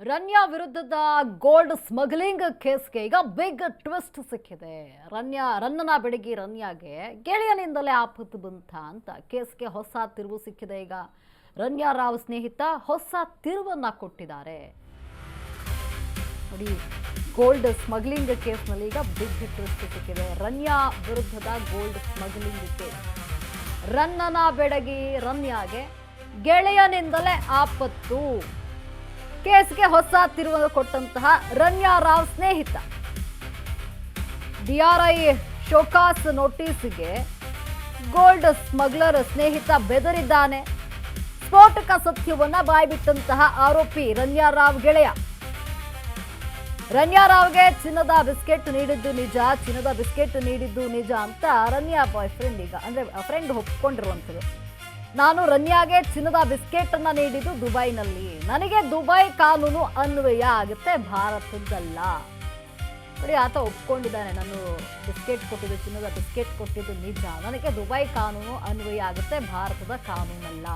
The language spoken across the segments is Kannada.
ರನ್ಯಾ ವಿರುದ್ಧದ ಗೋಲ್ಡ್ ಸ್ಮಗ್ಲಿಂಗ್ ಕೇಸ್ಗೆ ಈಗ ಬಿಗ್ ಟ್ವಿಸ್ಟ್ ಸಿಕ್ಕಿದೆ. ರನ್ನನ ಬೆಡಗಿ ರನ್ಯಾಗೆ ಗೆಳೆಯನಿಂದಲೇ ಆಪತ್ತು ಬಂತ ಅಂತ ಕೇಸ್ಗೆ ಹೊಸ ತಿರುವು ಸಿಕ್ಕಿದೆ. ಈಗ ರನ್ಯಾ ರಾವ್ ಸ್ನೇಹಿತ ಹೊಸ ತಿರುವನ್ನ ಕೊಟ್ಟಿದ್ದಾರೆ. ನೋಡಿ, ಗೋಲ್ಡ್ ಸ್ಮಗ್ಲಿಂಗ್ ಕೇಸ್ನಲ್ಲಿ ಈಗ ಬಿಗ್ ಟ್ವಿಸ್ಟ್ ಸಿಕ್ಕಿದೆ. ರನ್ಯಾ ವಿರುದ್ಧದ ಗೋಲ್ಡ್ ಸ್ಮಗ್ಲಿಂಗ್ ಕೇಸ್. ರನ್ನನ ಬೆಡಗಿ ರನ್ಯಾಗೆ ಗೆಳೆಯನಿಂದಲೇ ಆಪತ್ತು. ಕೇಸ್ಗೆ ಹೊಸ ತಿರುವು ಕೊಟ್ಟಂತಹ ರನ್ಯಾ ರಾವ್ ಸ್ನೇಹಿತ ಡಿಆರ್ಐ ಶೋಕಾಸ್ ನೋಟಿಸ್ಗೆ ಗೋಲ್ಡ್ ಸ್ಮಗ್ಲರ್ ಸ್ನೇಹಿತ ಬೆದರಿದ್ದಾನೆ. ಸ್ಫೋಟಕ ಸತ್ಯವನ್ನ ಬಾಯ್ಬಿಟ್ಟಂತಹ ಆರೋಪಿ ರನ್ಯಾ ರಾವ್ ಗೆಳೆಯ. ರನ್ಯಾ ರಾವ್ಗೆ ಚಿನ್ನದ ಬಿಸ್ಕೆಟ್ ನೀಡಿದ್ದು ನಿಜ ಅಂತ ರನ್ಯಾ ಬಾಯ್ ಫ್ರೆಂಡ್ ಈಗ ಅಂದ್ರೆ ಫ್ರೆಂಡ್ ಒಪ್ಕೊಂಡಿರುವಂಥದ್ದು. ನಾನು ರನ್ಯಾಗೆ ಚಿನ್ನದ ಬಿಸ್ಕೆಟ್ ಅನ್ನ ನೀಡಿದ್ದು ದುಬೈನಲ್ಲಿ. ನನಗೆ ದುಬೈ ಕಾನೂನು ಅನ್ವಯ ಆಗುತ್ತೆ, ಭಾರತದ್ದಲ್ಲ. ನೋಡಿ, ಆತ ಒಪ್ಕೊಂಡಿದ್ದಾನೆ. ನಾನು ಚಿನ್ನದ ಬಿಸ್ಕೆಟ್ ಕೊಟ್ಟಿದ್ದು ನಿಜ, ನನಗೆ ದುಬೈ ಕಾನೂನು ಅನ್ವಯ ಆಗುತ್ತೆ, ಭಾರತದ ಕಾನೂನಲ್ಲ.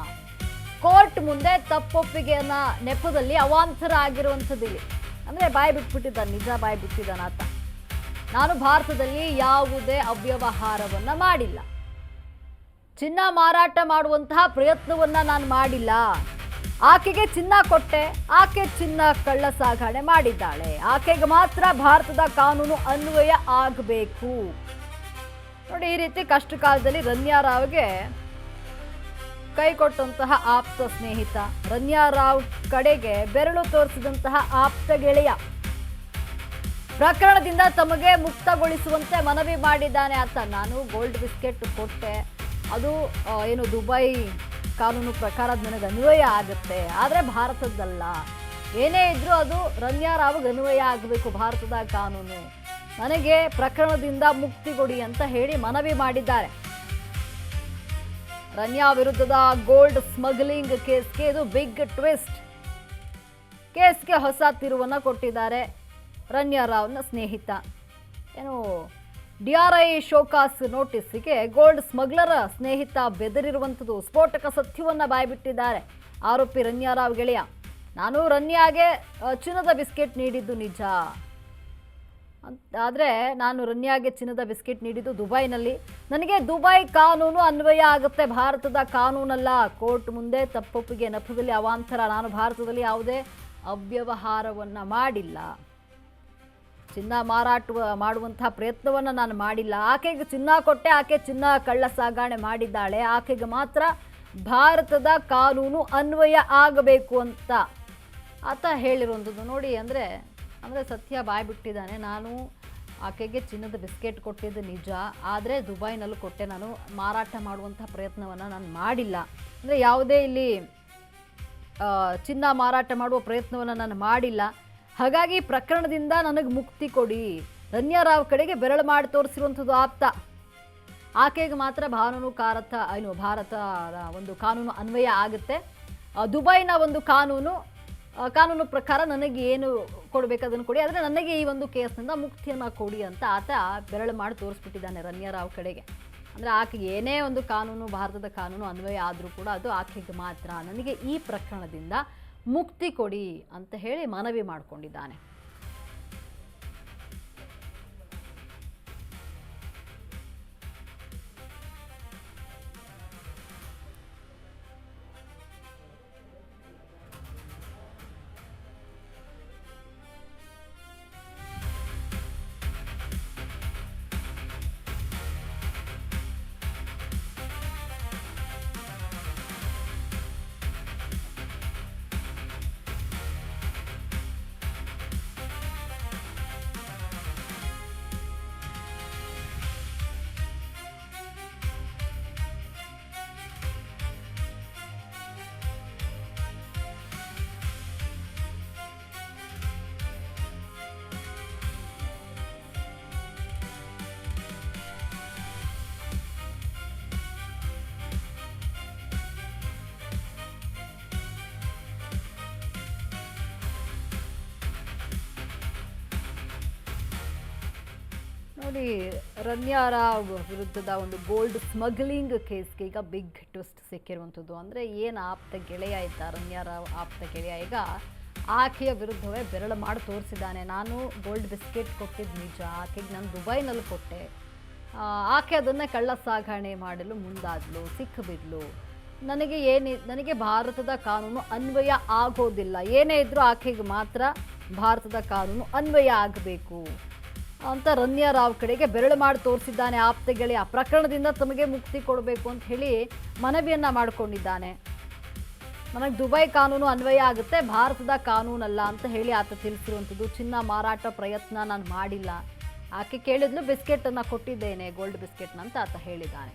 ಕೋರ್ಟ್ ಮುಂದೆ ತಪ್ಪೊಪ್ಪಿಗೆಯನ್ನ ನೆಪದಲ್ಲಿ ಅವಾಂತರ ಆಗಿರುವಂಥದ್ದಿಲ್ಲಿ. ಅಂದ್ರೆ ಬಾಯಿ ಬಿಟ್ಬಿಟ್ಟಿದ್ದಾನೆ, ನಿಜ ಬಾಯಿ ಬಿಟ್ಟಿದ್ದಾನೆ ಆತ. ನಾನು ಭಾರತದಲ್ಲಿ ಯಾವುದೇ ಅವ್ಯವಹಾರವನ್ನ ಮಾಡಿಲ್ಲ, ಚಿನ್ನ ಮಾರಾಟ ಮಾಡುವಂತಹ ಪ್ರಯತ್ನವನ್ನ ನಾನು ಮಾಡಿಲ್ಲ. ಆಕೆಗೆ ಚಿನ್ನ ಕೊಟ್ಟೆ, ಆಕೆ ಚಿನ್ನ ಕಳ್ಳ ಸಾಗಣೆ ಮಾಡಿದ್ದಾಳೆ, ಆಕೆಗೆ ಮಾತ್ರ ಭಾರತದ ಕಾನೂನು ಅನ್ವಯ ಆಗಬೇಕು. ನೋಡಿ, ಈ ರೀತಿ ಕಷ್ಟ ಕಾಲದಲ್ಲಿ ರನ್ಯಾ ರಾವ್ಗೆ ಕೈ ಕೊಟ್ಟಂತಹ ಆಪ್ತ ಸ್ನೇಹಿತ, ರನ್ಯಾ ರಾವ್ ಕಡೆಗೆ ಬೆರಳು ತೋರಿಸಿದಂತಹ ಆಪ್ತ ಗೆಳೆಯ ಪ್ರಕರಣದಿಂದ ತಮಗೆ ಮುಕ್ತಗೊಳಿಸುವಂತೆ ಮನವಿ ಮಾಡಿದ್ದಾನೆ ಆತ. ನಾನು ಗೋಲ್ಡ್ ಬಿಸ್ಕೆಟ್ ಕೊಟ್ಟೆ, ಅದು ಏನು ದುಬೈ ಕಾನೂನು ಪ್ರಕಾರ ನನಗೆ ಅನ್ವಯ ಆಗುತ್ತೆ, ಆದರೆ ಭಾರತದ್ದಲ್ಲ. ಏನೇ ಇದ್ರೂ ಅದು ರನ್ಯಾ ರಾವ್ಗೆ ಅನ್ವಯ ಆಗಬೇಕು, ಭಾರತದ ಕಾನೂನು. ನನಗೆ ಪ್ರಕರಣದಿಂದ ಮುಕ್ತಿ ಕೊಡಿ ಅಂತ ಹೇಳಿ ಮನವಿ ಮಾಡಿದ್ದಾರೆ. ರನ್ಯಾ ವಿರುದ್ಧದ ಗೋಲ್ಡ್ ಸ್ಮಗ್ಲಿಂಗ್ ಕೇಸ್ಗೆ ಇದು ಬಿಗ್ ಟ್ವಿಸ್ಟ್. ಕೇಸ್ಗೆ ಹೊಸ ತಿರುವನ್ನ ಕೊಟ್ಟಿದ್ದಾರೆ ರನ್ಯಾ ರಾವ್ನ ಸ್ನೇಹಿತ. ಏನು ಡಿಆರ್ಐ ಶೋಕಾಸ್ ನೋಟಿಸ್ಗೆ ಗೋಲ್ಡ್ ಸ್ಮಗ್ಲರ್ ಸ್ನೇಹಿತ ಬೆದರಿರುವಂಥದ್ದು. ಸ್ಫೋಟಕ ಸತ್ಯವನ್ನ ಬಾಯ್ಬಿಟ್ಟಿದ್ದಾರೆ ಆರೋಪಿ ರನ್ಯಾ ರಾವ್ ಗೆಳೆಯ. ನಾನು ರನ್ಯಾಗೆ ಚಿನ್ನದ ಬಿಸ್ಕೆಟ್ ನೀಡಿದ್ದು ನಿಜ, ಆದರೆ ನಾನು ರನ್ಯಾಗೆ ಚಿನ್ನದ ಬಿಸ್ಕೆಟ್ ನೀಡಿದ್ದು ದುಬೈನಲ್ಲಿ. ನನಗೆ ದುಬೈ ಕಾನೂನು ಅನ್ವಯ ಆಗುತ್ತೆ, ಭಾರತದ ಕಾನೂನಲ್ಲ. ಕೋರ್ಟ್ ಮುಂದೆ ತಪ್ಪೊಪ್ಪಿಗೆ ನೆಪದಲ್ಲಿ ಅವಾಂತರ. ನಾನು ಭಾರತದಲ್ಲಿ ಯಾವುದೇ ಅವ್ಯವಹಾರವನ್ನ ಮಾಡಿಲ್ಲ, ಚಿನ್ನ ಮಾರಾಟ ಮಾಡುವಂತಹ ಪ್ರಯತ್ನವನ್ನು ನಾನು ಮಾಡಿಲ್ಲ. ಆಕೆಗೆ ಚಿನ್ನ ಕೊಟ್ಟೆ, ಆಕೆ ಚಿನ್ನ ಕಳ್ಳ ಸಾಗಣೆ ಮಾಡಿದ್ದಾಳೆ, ಆಕೆಗೆ ಮಾತ್ರ ಭಾರತದ ಕಾನೂನು ಅನ್ವಯ ಆಗಬೇಕು ಅಂತ ಆತ ಹೇಳಿರುವಂಥದ್ದು. ನೋಡಿ, ಅಂದರೆ ಸತ್ಯ ಬಾಯ್ಬಿಟ್ಟಿದ್ದಾನೆ. ನಾನು ಆಕೆಗೆ ಚಿನ್ನದ ಬಿಸ್ಕೆಟ್ ಕೊಟ್ಟಿದ್ದು ನಿಜ, ಆದರೆ ದುಬೈನಲ್ಲೂ ಕೊಟ್ಟೆ, ನಾನು ಮಾರಾಟ ಮಾಡುವಂಥ ಪ್ರಯತ್ನವನ್ನು ನಾನು ಮಾಡಿಲ್ಲ. ಅಂದರೆ ಯಾವುದೇ ಇಲ್ಲಿ ಚಿನ್ನ ಮಾರಾಟ ಮಾಡುವ ಪ್ರಯತ್ನವನ್ನು ನಾನು ಮಾಡಿಲ್ಲ. ಹಾಗಾಗಿ ಪ್ರಕರಣದಿಂದ ನನಗೆ ಮುಕ್ತಿ ಕೊಡಿ. ರನ್ಯಾ ರಾವ್ ಕಡೆಗೆ ಬೆರಳು ಮಾಡಿ ತೋರಿಸಿರುವಂಥದ್ದು ಆಪ್ತ. ಆಕೆಗೆ ಮಾತ್ರ ಭಾರತ ಒಂದು ಕಾನೂನು ಅನ್ವಯ ಆಗುತ್ತೆ, ದುಬೈನ ಒಂದು ಕಾನೂನು ಪ್ರಕಾರ ನನಗೆ ಏನು ಕೊಡಬೇಕು ಅದನ್ನು ಕೊಡಿ, ಆದರೆ ನನಗೆ ಈ ಒಂದು ಕೇಸ್ನಿಂದ ಮುಕ್ತಿಯನ್ನು ಕೊಡಿ ಅಂತ ಆತ ಬೆರಳು ಮಾಡಿ ತೋರಿಸ್ಬಿಟ್ಟಿದ್ದಾನೆ ರನ್ಯಾ ರಾವ್ ಕಡೆಗೆ. ಅಂದರೆ ಆಕೆಗೆ ಏನೇ ಒಂದು ಕಾನೂನು, ಭಾರತದ ಕಾನೂನು ಅನ್ವಯ ಆದರೂ ಕೂಡ ಅದು ಆಕೆಗೆ ಮಾತ್ರ, ನನಗೆ ಈ ಪ್ರಕರಣದಿಂದ ಮುಕ್ತಿ ಕೊಡಿ ಅಂತ ಹೇಳಿ ಮನವಿ ಮಾಡಿಕೊಂಡಿದ್ದಾನೆ. ನೋಡಿ, ರನ್ಯಾ ರಾವ್ ವಿರುದ್ಧದ ಒಂದು ಗೋಲ್ಡ್ ಸ್ಮಗ್ಲಿಂಗ್ ಕೇಸ್ಗೆ ಈಗ ಬಿಗ್ ಟ್ವಿಸ್ಟ್ ಸಿಕ್ಕಿರುವಂಥದ್ದು. ಅಂದರೆ ಏನು ಆಪ್ತ ಗೆಳೆಯ ಇದ್ದ ರನ್ಯಾ ರಾವ್ ಆಪ್ತ ಗೆಳೆಯ ಈಗ ಆಕೆಯ ವಿರುದ್ಧವೇ ಬೆರಳು ಮಾಡಿ ತೋರಿಸಿದ್ದಾನೆ. ನಾನು ಗೋಲ್ಡ್ ಬಿಸ್ಕೆಟ್ ಕೊಟ್ಟಿದ್ದು ನಿಜ, ಆಕೆಗೆ ನಾನು ದುಬೈನಲ್ಲಿ ಕೊಟ್ಟೆ, ಆಕೆ ಅದನ್ನು ಕಳ್ಳ ಸಾಗಣೆ ಮಾಡಲು ಮುಂದಾದಳು, ಸಿಕ್ಕಿಬಿದ್ಲು, ನನಗೆ ಭಾರತದ ಕಾನೂನು ಅನ್ವಯ ಆಗೋದಿಲ್ಲ, ಏನೇ ಇದ್ರೂ ಆಕೆಗೆ ಮಾತ್ರ ಭಾರತದ ಕಾನೂನು ಅನ್ವಯ ಆಗಬೇಕು ಅಂತ ರಮ್ಯಾ ರಾವ್ ಕಡೆಗೆ ಬೆರಳು ಮಾಡಿ ತೋರಿಸಿದ್ದಾನೆ. ಆಪ್ತೆಗಳೇ ಆ ಪ್ರಕರಣದಿಂದ ತಮಗೆ ಮುಕ್ತಿ ಕೊಡಬೇಕು ಅಂತ ಹೇಳಿ ಮನವಿಯನ್ನು ಮಾಡಿಕೊಂಡಿದ್ದಾನೆ. ನನಗೆ ದುಬೈ ಕಾನೂನು ಅನ್ವಯ ಆಗುತ್ತೆ, ಭಾರತದ ಕಾನೂನಲ್ಲ ಅಂತ ಹೇಳಿ ಆತ ತಿಳಿಸಿರುವಂಥದ್ದು. ಚಿನ್ನ ಮಾರಾಟ ಪ್ರಯತ್ನ ನಾನು ಮಾಡಿಲ್ಲ, ಆಕೆ ಕೇಳಿದ್ಲು ಬಿಸ್ಕೆಟನ್ನು ಕೊಟ್ಟಿದ್ದೇನೆ, ಗೋಲ್ಡ್ ಬಿಸ್ಕೆಟ್ನ ಅಂತ ಆತ ಹೇಳಿದ್ದಾನೆ.